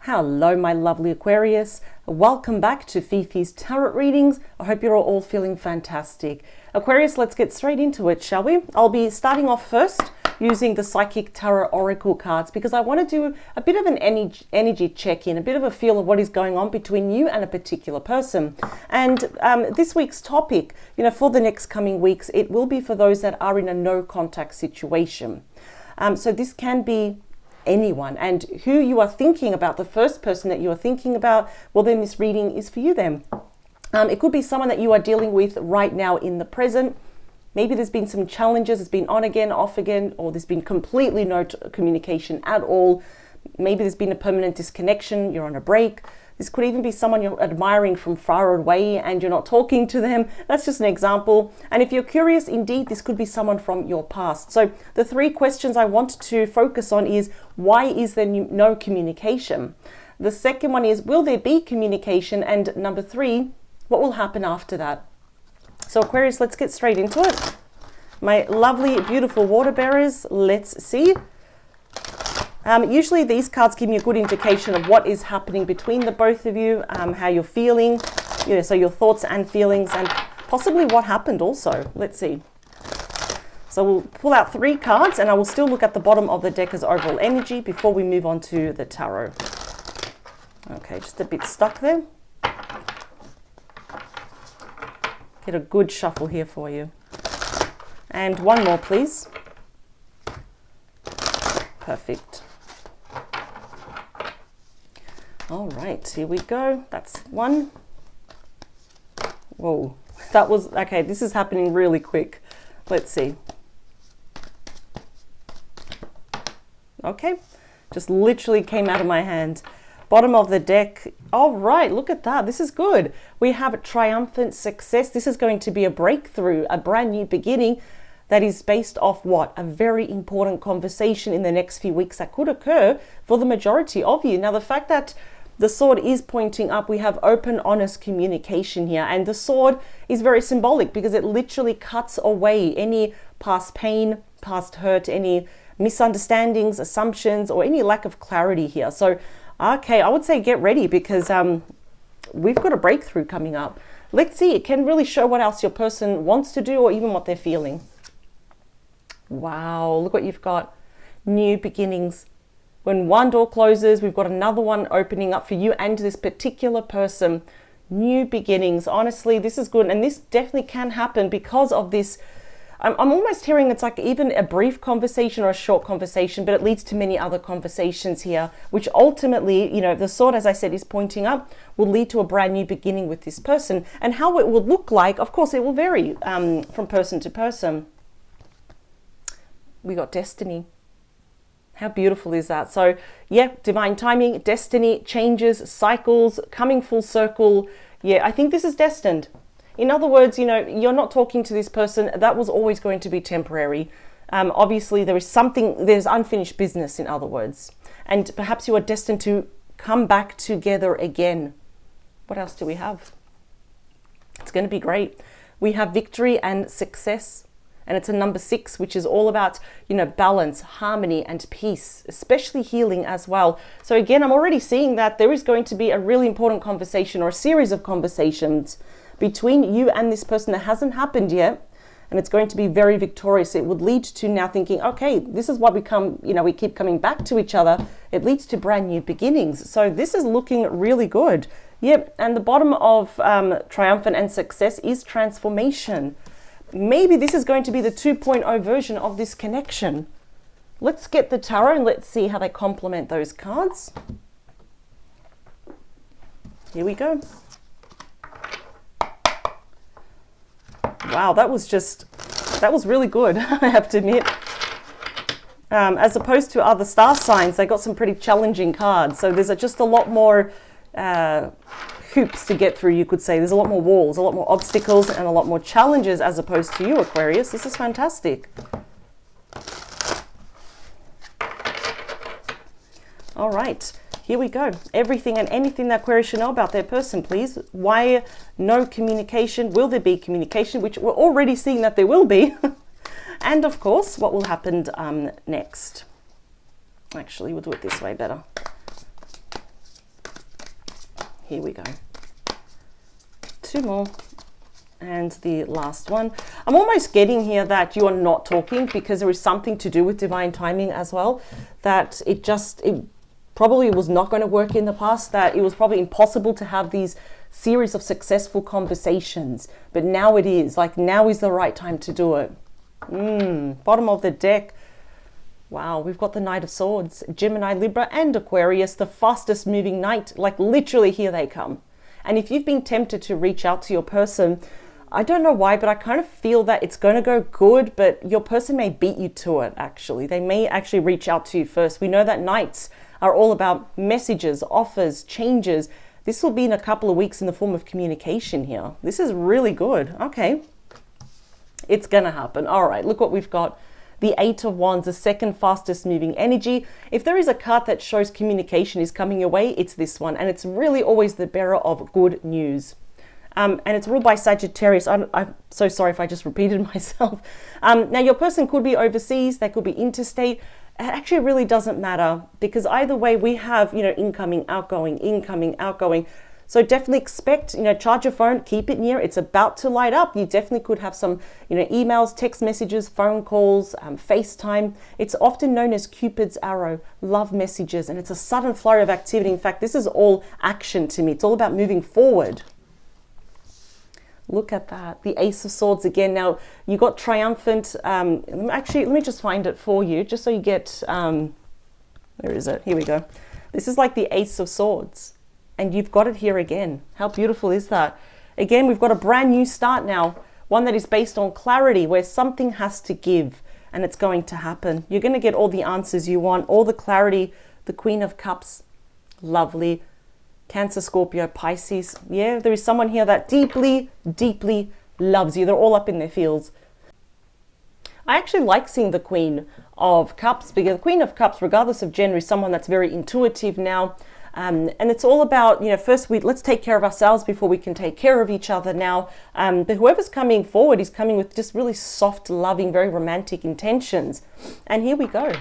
Hello, my lovely Aquarius. Welcome back to Fifi's Tarot Readings. I hope you're all feeling fantastic. Aquarius, let's get straight into it, shall we? I'll be starting off first using the Psychic Tarot Oracle cards because I want to do a bit of an energy check-in, a bit of a feel of what is going on between you and a particular person. And this week's topic, for the next coming weeks, it will be for those that are in a no-contact situation. So this can be anyone, and who you are thinking about, the first person that you are thinking about, well, then this reading is for you then. It could be someone that you are dealing with right now in the present. Maybe there's been some challenges, it's been on again, off again, or there's been completely no communication at all. Maybe there's been a permanent disconnection, you're on a break. This could even be someone you're admiring from far away and you're not talking to them. That's just an example. And if you're curious, indeed, this could be someone from your past. So the three questions I want to focus on is, why is there no communication? The second one is, will there be communication? And number three, what will happen after that? So Aquarius, let's get straight into it. My lovely, beautiful water bearers, let's see. Usually these cards give me a good indication of what is happening between the both of you, how you're feeling, so your thoughts and feelings, and possibly what happened also. Let's see. So we'll pull out three cards, and I will still look at the bottom of the deck as overall energy before we move on to the tarot. Okay, just a bit stuck there. Get a good shuffle here for you. And one more, please. Perfect. All right, here we go. That's one. Whoa, that was, okay, this is happening really quick. Let's see. Okay, just literally came out of my hand. Bottom of the deck. All right, look at that. This is good. We have a triumphant success. This is going to be a breakthrough, a brand new beginning that is based off what? A very important conversation in the next few weeks that could occur for the majority of you. Now, the fact that the sword is pointing up, we have open, honest communication here. And the sword is very symbolic because it literally cuts away any past pain, past hurt, any misunderstandings, assumptions, or any lack of clarity here. So, okay, I would say get ready because we've got a breakthrough coming up. Let's see, it can really show what else your person wants to do or even what they're feeling. Wow, look what you've got. New beginnings. When one door closes, we've got another one opening up for you and this particular person. New beginnings. Honestly, this is good. And this definitely can happen because of this. I'm almost hearing it's like even a brief conversation or a short conversation, but it leads to many other conversations here, which ultimately, the sword, as I said, is pointing up, will lead to a brand new beginning with this person. And how it will look like, of course, it will vary from person to person. We got destiny. How beautiful is that? So yeah, divine timing, destiny, changes, cycles, coming full circle. Yeah, I think this is destined. In other words, you're not talking to this person. That was always going to be temporary. Obviously, there's unfinished business, in other words. And perhaps you are destined to come back together again. What else do we have? It's going to be great. We have victory and success. And it's a number 6, which is all about, balance, harmony, and peace, especially healing as well. So again, I'm already seeing that there is going to be a really important conversation or a series of conversations between you and this person that hasn't happened yet. And it's going to be very victorious. It would lead to now thinking, okay, this is what we keep coming back to each other. It leads to brand new beginnings. So this is looking really good. Yep. And the bottom of triumphant and success is transformation. Maybe this is going to be the 2.0 version of this connection. Let's get the tarot and let's see how they complement those cards. Here we go. Wow, that was really good, I have to admit. As opposed to other star signs, they got some pretty challenging cards. So there's just a lot more hoops to get through, you could say. There's a lot more walls, a lot more obstacles, and a lot more challenges as opposed to you, Aquarius. This is fantastic. All right, here we go. Everything and anything that Aquarius should know about their person, please. Why no communication? Will there be communication? Which we're already seeing that there will be. And of course, what will happen next? Actually, we'll do it this way better. Here we go. 2 more. And the last one. I'm almost getting here that you are not talking because there is something to do with divine timing as well. That it probably was not going to work in the past. That it was probably impossible to have these series of successful conversations. But now it is. Like now is the right time to do it. Bottom of the deck. Wow, we've got the Knight of Swords. Gemini, Libra and Aquarius. The fastest moving knight. Like literally here they come. And if you've been tempted to reach out to your person, I don't know why, but I kind of feel that it's going to go good, but your person may beat you to it, actually. They may actually reach out to you first. We know that nights are all about messages, offers, changes. This will be in a couple of weeks in the form of communication here. This is really good. Okay. It's going to happen. All right, look what we've got. The 8 of Wands, the second fastest moving energy. If there is a card that shows communication is coming your way, it's this one. And it's really always the bearer of good news. And it's ruled by Sagittarius. I'm so sorry if I just repeated myself. Now, your person could be overseas. They could be interstate. It actually really doesn't matter because either way we have, incoming, outgoing. So definitely expect, charge your phone, keep it near. It's about to light up. You definitely could have some, emails, text messages, phone calls, FaceTime. It's often known as Cupid's arrow, love messages, and it's a sudden flurry of activity. In fact, this is all action to me. It's all about moving forward. Look at that. The Ace of Swords again. Now, you got Triumphant. Actually, let me just find it for you, just so you get, where is it? Here we go. This is like the Ace of Swords. And you've got it here again. How beautiful is that? Again, we've got a brand new start now. One that is based on clarity, where something has to give, and it's going to happen. You're going to get all the answers you want, all the clarity. The Queen of Cups. Lovely. Cancer, Scorpio, Pisces. Yeah, there is someone here that deeply, deeply loves you. They're all up in their feels. I actually like seeing the Queen of Cups because the Queen of Cups, regardless of gender, is someone that's very intuitive now. And it's all about, first let's take care of ourselves before we can take care of each other now. But whoever's coming forward is coming with just really soft, loving, very romantic intentions. And here we go.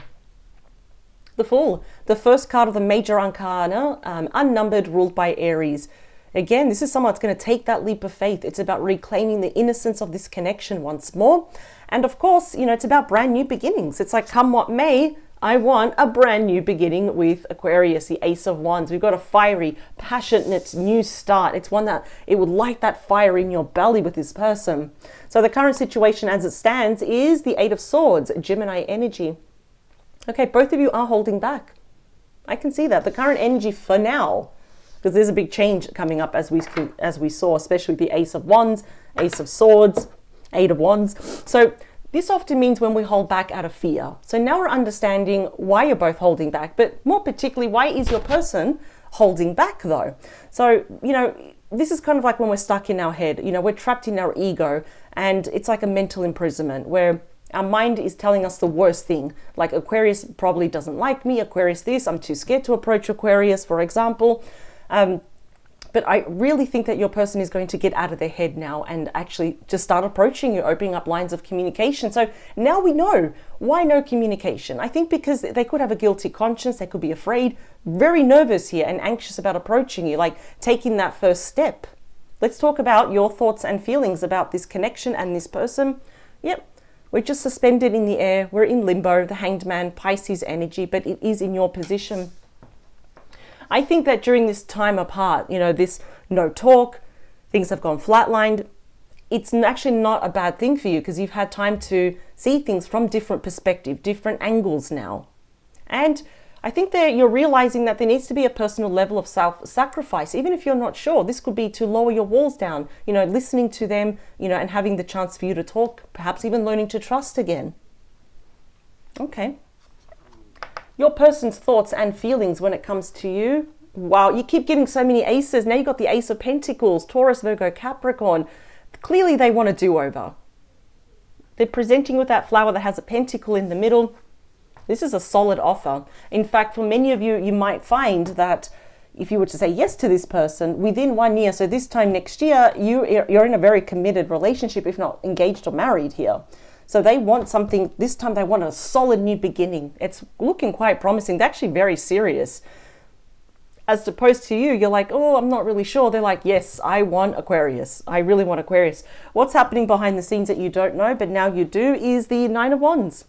The Fool, the first card of the major arcana, unnumbered, ruled by Aries. Again, this is someone that's going to take that leap of faith. It's about reclaiming the innocence of this connection once more. And of course, it's about brand new beginnings. It's like, come what may, I want a brand new beginning with Aquarius, the Ace of Wands. We've got a fiery, passionate new start. It's one that it would light that fire in your belly with this person. So the current situation as it stands is the 8 of Swords, Gemini energy. Okay, both of you are holding back. I can see that. The current energy for now, because there's a big change coming up as we saw, especially the Ace of Wands, Ace of Swords, 8 of Wands. So this often means when we hold back out of fear. So now we're understanding why you're both holding back, but more particularly, why is your person holding back though? So, this is kind of like when we're stuck in our head, we're trapped in our ego, and it's like a mental imprisonment where our mind is telling us the worst thing, like Aquarius probably doesn't like me, Aquarius this, I'm too scared to approach Aquarius, for example. But I really think that your person is going to get out of their head now and actually just start approaching you, opening up lines of communication. So now we know why no communication. I think because they could have a guilty conscience, they could be afraid, very nervous here and anxious about approaching you, like taking that first step. Let's talk about your thoughts and feelings about this connection and this person. Yep. We're just suspended in the air. We're in limbo, the Hanged Man, Pisces energy, but it is in your position. I think that during this time apart, this no talk, things have gone flatlined. It's actually not a bad thing for you because you've had time to see things from different perspective, different angles now. And I think that you're realizing that there needs to be a personal level of self-sacrifice, even if you're not sure. This could be to lower your walls down, listening to them, and having the chance for you to talk, perhaps even learning to trust again. Okay. Your person's thoughts and feelings when it comes to you. Wow, you keep getting so many aces. Now you've got the Ace of Pentacles, Taurus, Virgo, Capricorn. Clearly they want a do-over. They're presenting with that flower that has a pentacle in the middle. This is a solid offer. In fact, for many of you, you might find that if you were to say yes to this person within 1 year, so this time next year, you're in a very committed relationship, if not engaged or married here. So they want something, this time they want a solid new beginning. It's looking quite promising. They're actually very serious. As opposed to you, you're like, oh, I'm not really sure. They're like, yes, I want Aquarius. I really want Aquarius. What's happening behind the scenes that you don't know, but now you do, is the Nine of Wands.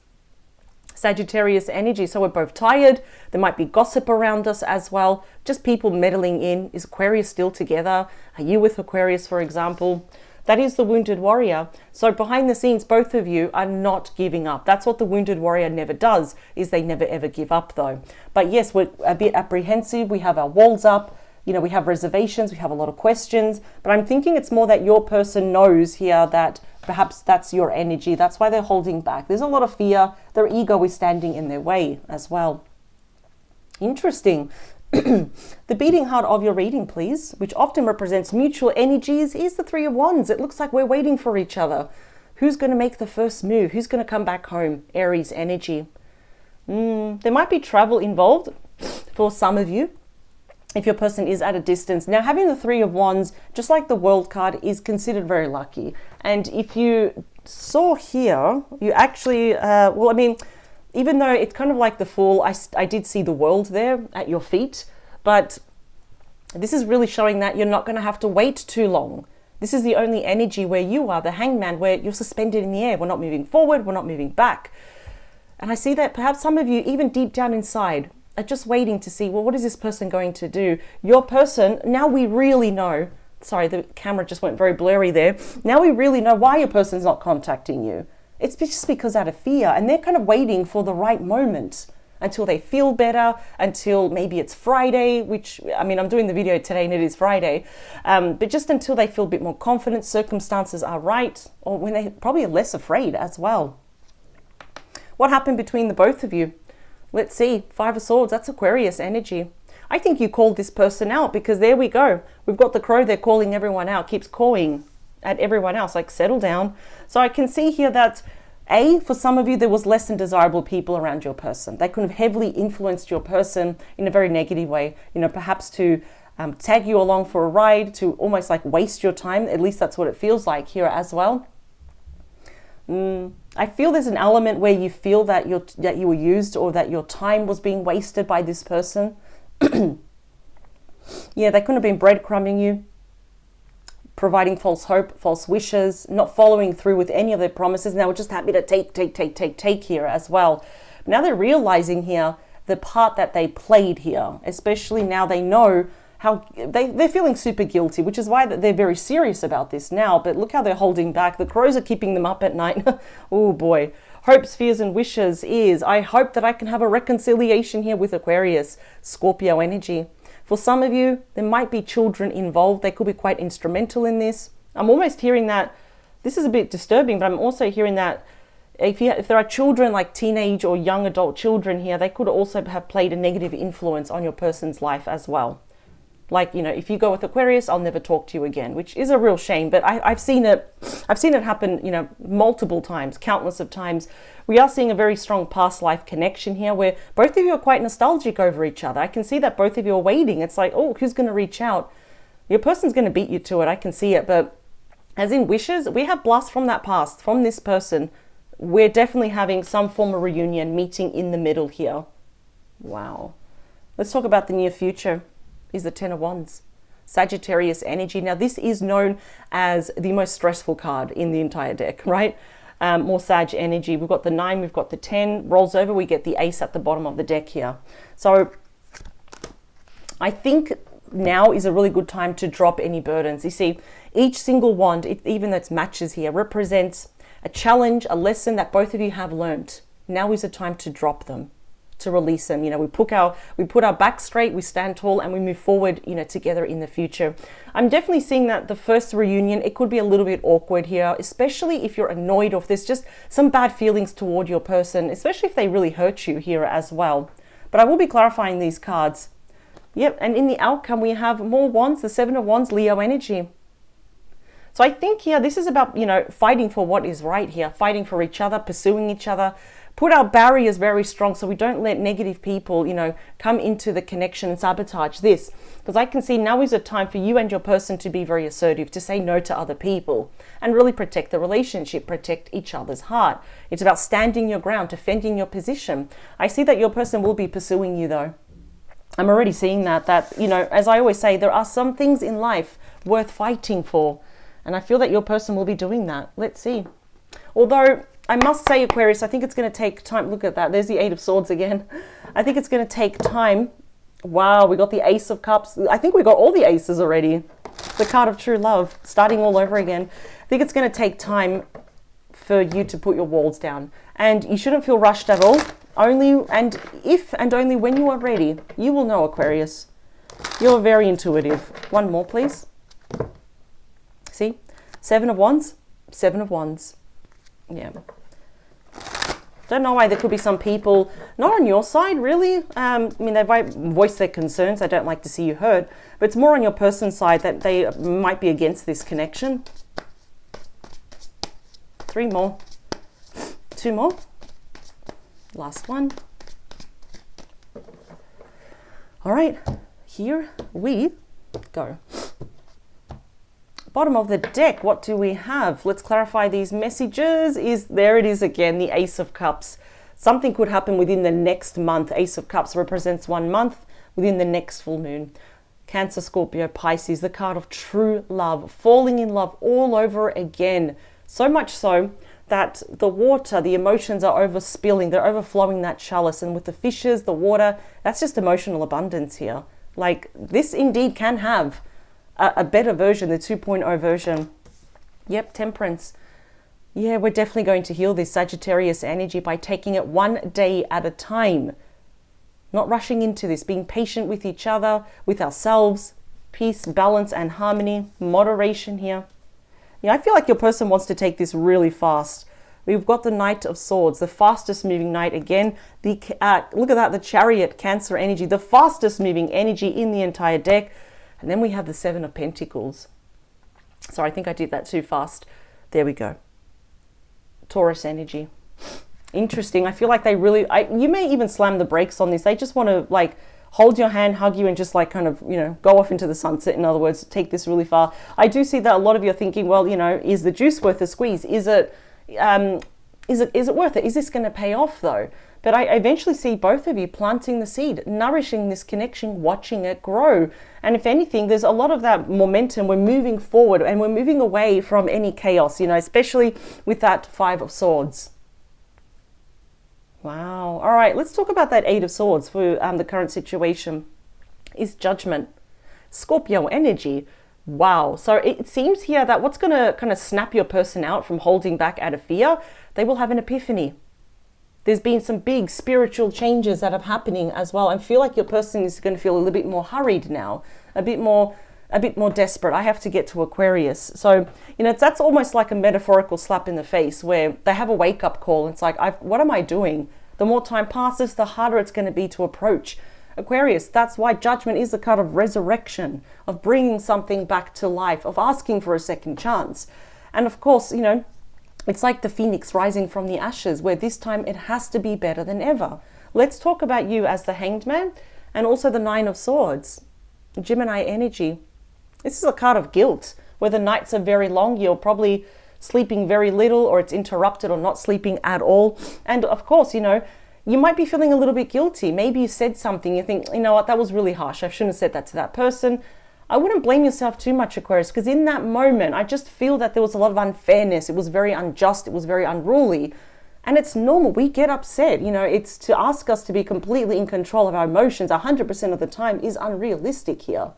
Sagittarius energy. So we're both tired. There might be gossip around us as well. Just people meddling in. Is Aquarius still together? Are you with Aquarius, for example? That is the wounded warrior. So behind the scenes, both of you are not giving up. That's what the wounded warrior never does, is they never ever give up though. But yes, we're a bit apprehensive. We have our walls up. You know, we have reservations. We have a lot of questions. But I'm thinking it's more that your person knows here that perhaps that's your energy. That's why they're holding back. There's a lot of fear. Their ego is standing in their way as well. Interesting. The beating heart of your reading, please, which often represents mutual energies, is the Three of Wands. It looks like we're waiting for each other. Who's going to make the first move? Who's going to come back home? Aries energy. There might be travel involved for some of you, if your person is at a distance. Now, having the Three of Wands, just like the World card, is considered very lucky. And if you saw here, you actually, well, I mean, even though it's kind of like the Fool, I did see the World there at your feet, but this is really showing that you're not going to have to wait too long. This is the only energy where you are, the Hangman, where you're suspended in the air. We're not moving forward, we're not moving back. And I see that perhaps some of you, even deep down inside, are just waiting to see, well, what is this person going to do? Your person, now we really know, sorry, the camera just went very blurry there. Now we really know why your person's not contacting you. It's just because out of fear, and they're kind of waiting for the right moment until they feel better, until maybe it's Friday, which, I mean, I'm doing the video today and it is Friday, but just until they feel a bit more confident, circumstances are right, or when they probably are less afraid as well. What happened between the both of you? Let's see, Five of Swords, that's Aquarius energy. I think you called this person out, because there we go. We've got the crow there calling everyone out, keeps cawing at everyone else, like settle down. So I can see here that for some of you, there was less than desirable people around your person. They could have heavily influenced your person in a very negative way, you know, perhaps to tag you along for a ride, to almost like waste your time. At least that's what it feels like here as well. I feel there's an element where you feel that you were used, or that your time was being wasted by this person. Yeah, they couldn't have been breadcrumbing you, providing false hope, false wishes, not following through with any of their promises. Now we're just happy to take here as well. Now they're realizing here the part that they played here, especially now they know how they're feeling super guilty, which is why they're very serious about this now. But look how they're holding back. The crows are keeping them up at night. Oh boy. Hopes, fears, and wishes is, I hope that I can have a reconciliation here with Aquarius, Scorpio energy. For some of you, there might be children involved. They could be quite instrumental in this. I'm almost hearing that, this is a bit disturbing, but I'm also hearing that if there are children, like teenage or young adult children here, they could also have played a negative influence on your person's life as well. Like, you know, if you go with Aquarius, I'll never talk to you again, which is a real shame. But I've seen it happen, you know, multiple times, countless of times. We are seeing a very strong past life connection here, where both of you are quite nostalgic over each other. I can see that both of you are waiting. It's like, oh, who's going to reach out? Your person's going to beat you to it. I can see it. But as in wishes, we have blasts from that past, from this person. We're definitely having some form of reunion, meeting in the middle here. Wow. Let's talk about the near future. Is the Ten of Wands. Sagittarius energy. Now this is known as the most stressful card in the entire deck, right? More Sag energy. We've got the 9, we've got the 10. Rolls over, we get the Ace at the bottom of the deck here. So I think now is a really good time to drop any burdens. You see, each single wand, even though it's matches here, represents a challenge, a lesson that both of you have learnt. Now is the time to drop them, to release them. You know, we put our back straight, we stand tall, and we move forward, you know, together in the future. I'm definitely seeing that the first reunion, it could be a little bit awkward here, especially if you're annoyed, or if there's just some bad feelings toward your person, especially if they really hurt you here as well. But I will be clarifying these cards. Yep, and in the outcome, we have more wands, the 7 of Wands, Leo energy. So I think here, this is about, you know, fighting for what is right here, fighting for each other, pursuing each other, put our barriers very strong so we don't let negative people, you know, come into the connection and sabotage this. Because I can see now is a time for you and your person to be very assertive, to say no to other people and really protect the relationship, protect each other's heart. It's about standing your ground, defending your position. I see that your person will be pursuing you though. I'm already seeing that, you know, as I always say, there are some things in life worth fighting for. And I feel that your person will be doing that. Let's see. Although I must say, Aquarius, I think it's going to take time. Look at that. There's the Eight of Swords again. I think it's going to take time. Wow, we got the Ace of Cups. I think we got all the aces already. The card of true love, starting all over again. I think it's going to take time for you to put your walls down. And you shouldn't feel rushed at all. Only and if and only when you are ready, you will know, Aquarius. You're very intuitive. One more, please. See? Seven of Wands. Seven of Wands. Yeah. Don't know why there could be some people, not on your side, really. I mean, they might voice their concerns. They don't like to see you hurt. But it's more on your person's side that they might be against this connection. Three more. Two more. Last one. All right. Here we go. Bottom of the deck, what do we have? Let's clarify these messages. There it is again, the Ace of Cups. Something could happen within the next month. Ace of Cups represents 1 month within the next full moon. Cancer, Scorpio, Pisces, the card of true love, falling in love all over again. So much so that the water, the emotions are overspilling, they're overflowing that chalice. And with the fishes, the water, that's just emotional abundance here. Like, this indeed can have a better version, the 2.0 version. Yep, Temperance. Yeah, we're definitely going to heal this Sagittarius energy by taking it one day at a time. Not rushing into this, being patient with each other, with ourselves. Peace, balance, and harmony. Moderation here. Yeah, I feel like your person wants to take this really fast. We've got the Knight of Swords, the fastest moving knight again. Look at that, the Chariot, Cancer energy, the fastest moving energy in the entire deck. And then we have the Seven of Pentacles. Sorry, I think I did that too fast. There we go. Taurus energy. Interesting. I feel like they really, you may even slam the brakes on this. They just want to like hold your hand, hug you, and just like kind of, you know, go off into the sunset. In other words, take this really far. I do see that a lot of you are thinking, well, you know, is the juice worth the squeeze? Is it worth it? Is this going to pay off though? But I eventually see both of you planting the seed, nourishing this connection, watching it grow. And if anything, there's a lot of that momentum. We're moving forward and we're moving away from any chaos, you know, especially with that Five of Swords. Wow. All right, let's talk about that Eight of Swords for the current situation. Is Judgment. Scorpio energy. Wow. So it seems here that what's going to kind of snap your person out from holding back out of fear, they will have an epiphany. There's been some big spiritual changes that are happening as well. I feel like your person is going to feel a little bit more hurried now, a bit more desperate. I have to get to Aquarius. So, you know, that's almost like a metaphorical slap in the face where they have a wake-up call. It's like, what am I doing? The more time passes, the harder it's going to be to approach. Aquarius, that's why Judgment is the card of resurrection, of bringing something back to life, of asking for a second chance. And of course, you know, it's like the phoenix rising from the ashes, where this time it has to be better than ever. Let's talk about you as the Hanged Man and also the Nine of Swords. Gemini energy. This is a card of guilt, where the nights are very long. You're probably sleeping very little, or it's interrupted, or not sleeping at all. And of course, you know, you might be feeling a little bit guilty. Maybe you said something, you think, you know what, that was really harsh. I shouldn't have said that to that person. I wouldn't blame yourself too much, Aquarius, because in that moment, I just feel that there was a lot of unfairness. It was very unjust. It was very unruly. And it's normal. We get upset. You know, it's to ask us to be completely in control of our emotions 100% of the time is unrealistic here.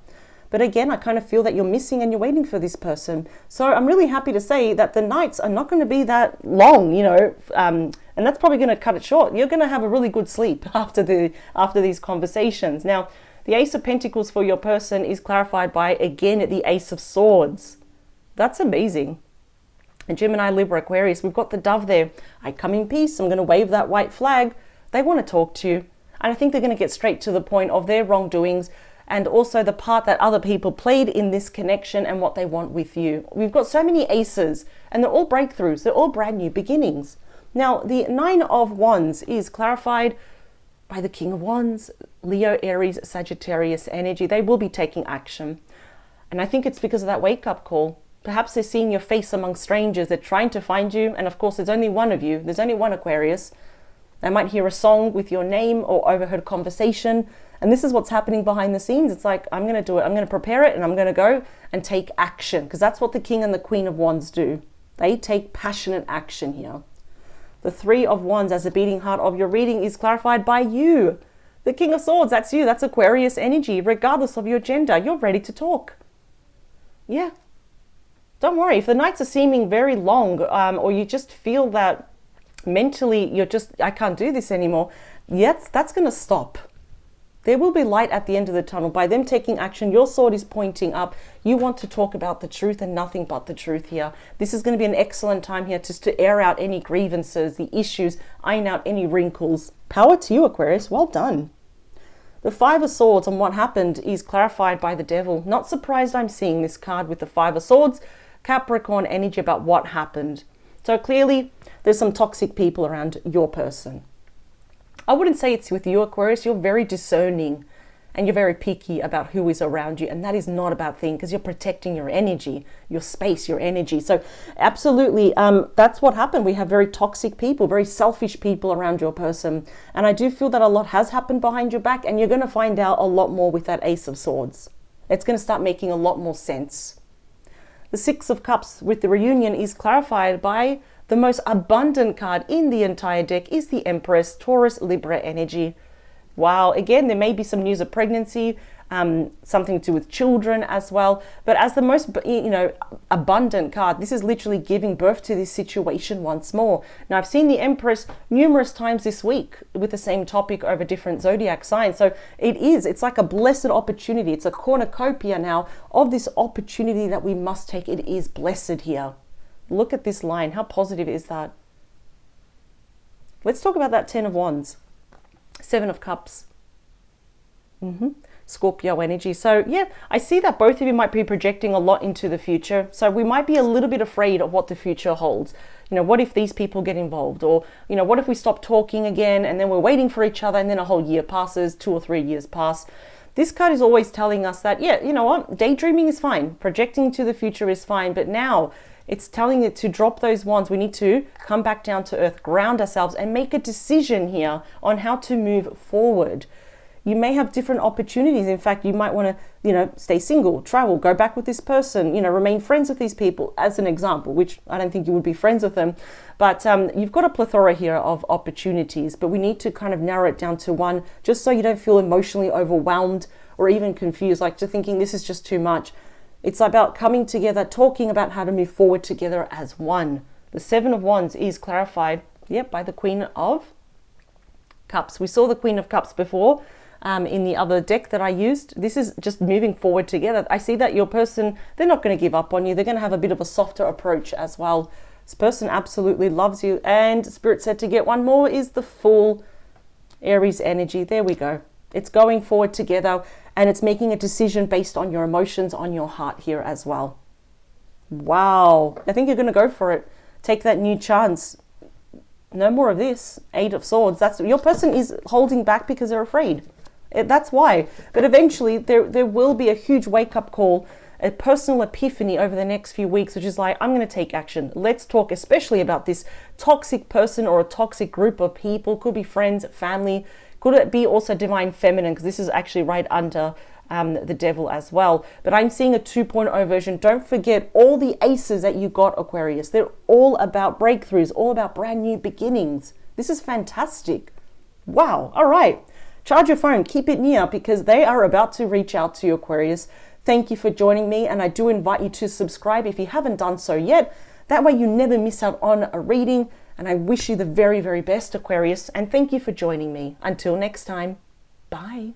But again, I kind of feel that you're missing and you're waiting for this person. So I'm really happy to say that the nights are not going to be that long, you know, and that's probably going to cut it short. You're going to have a really good sleep after these conversations. Now, the Ace of Pentacles for your person is clarified by, again, the Ace of Swords. That's amazing. And Gemini, Libra, Aquarius, we've got the dove there. I come in peace. I'm going to wave that white flag. They want to talk to you. And I think they're going to get straight to the point of their wrongdoings and also the part that other people played in this connection and what they want with you. We've got so many aces, and they're all breakthroughs. They're all brand new beginnings. Now, the Nine of Wands is clarified by the King of Wands, Leo, Aries, Sagittarius energy. They will be taking action. And I think it's because of that wake-up call. Perhaps they're seeing your face among strangers. They're trying to find you. And of course, there's only one of you. There's only one Aquarius. They might hear a song with your name or overheard conversation. And this is what's happening behind the scenes. It's like, I'm going to do it. I'm going to prepare it and I'm going to go and take action, because that's what the King and the Queen of Wands do. They take passionate action here. The Three of Wands as the beating heart of your reading is clarified by you. The King of Swords, that's you. That's Aquarius energy, regardless of your gender. You're ready to talk. Yeah. Don't worry. If the nights are seeming very long, or you just feel that mentally you're just, I can't do this anymore, yes, that's going to stop. There will be light at the end of the tunnel. By them taking action, your sword is pointing up. You want to talk about the truth and nothing but the truth here. This is going to be an excellent time here just to air out any grievances, the issues, iron out any wrinkles. Power to you, Aquarius. Well done. The Five of Swords and what happened is clarified by the Devil. Not surprised I'm seeing this card with the Five of Swords, Capricorn energy about what happened. So clearly there's some toxic people around your person. I wouldn't say it's with you, Aquarius. You're very discerning and you're very picky about who is around you. And that is not a bad thing, because you're protecting your energy, your space, your energy. So absolutely, that's what happened. We have very toxic people, very selfish people around your person. And I do feel that a lot has happened behind your back, and you're going to find out a lot more with that Ace of Swords. It's going to start making a lot more sense. The Six of Cups with the reunion is clarified by the most abundant card in the entire deck is the Empress, Taurus, Libra energy. Wow, again, there may be some news of pregnancy, something to do with children as well. But as the most, abundant card, this is literally giving birth to this situation once more. Now, I've seen the Empress numerous times this week with the same topic over different zodiac signs. So it's like a blessed opportunity. It's a cornucopia now of this opportunity that we must take. It is blessed here. Look at this line. How positive is that? Let's talk about that Ten of Wands. Seven of Cups. Scorpio energy. So yeah, I see that both of you might be projecting a lot into the future. So we might be a little bit afraid of what the future holds. What if these people get involved? Or, what if we stop talking again and then we're waiting for each other and then a whole year passes, 2 or 3 years pass. This card is always telling us that, yeah, you know what? Daydreaming is fine. Projecting to the future is fine. But now it's telling it to drop those wands. We need to come back down to earth, ground ourselves, and make a decision here on how to move forward. You may have different opportunities. In fact, you might want to, stay single, travel, go back with this person, remain friends with these people, as an example, which I don't think you would be friends with them. But you've got a plethora here of opportunities, but we need to kind of narrow it down to one, just so you don't feel emotionally overwhelmed or even confused, like to thinking this is just too much. It's about coming together, talking about how to move forward together as one. The Seven of Wands is clarified, by the Queen of Cups. We saw the Queen of Cups before in the other deck that I used. This is just moving forward together. I see that your person, they're not going to give up on you. They're going to have a bit of a softer approach as well. This person absolutely loves you. And Spirit said to get one more is the Fool, Aries energy. There we go. It's going forward together. And it's making a decision based on your emotions, on your heart here as well. Wow. I think you're going to go for it. Take that new chance. No more of this. Eight of Swords. That's your person is holding back because they're afraid. That's why. But eventually there will be a huge wake-up call, a personal epiphany over the next few weeks, which is like, I'm going to take action. Let's talk especially about this toxic person or a toxic group of people. Could be friends, family. Could it be also divine feminine? Because this is actually right under the Devil as well. But I'm seeing a 2.0 version. Don't forget all the aces that you got, Aquarius. They're all about breakthroughs, all about brand new beginnings. This is fantastic. Wow. All right. Charge your phone. Keep it near, because they are about to reach out to you, Aquarius. Thank you for joining me. And I do invite you to subscribe if you haven't done so yet. That way you never miss out on a reading. And I wish you the very, very best, Aquarius. And thank you for joining me. Until next time, bye.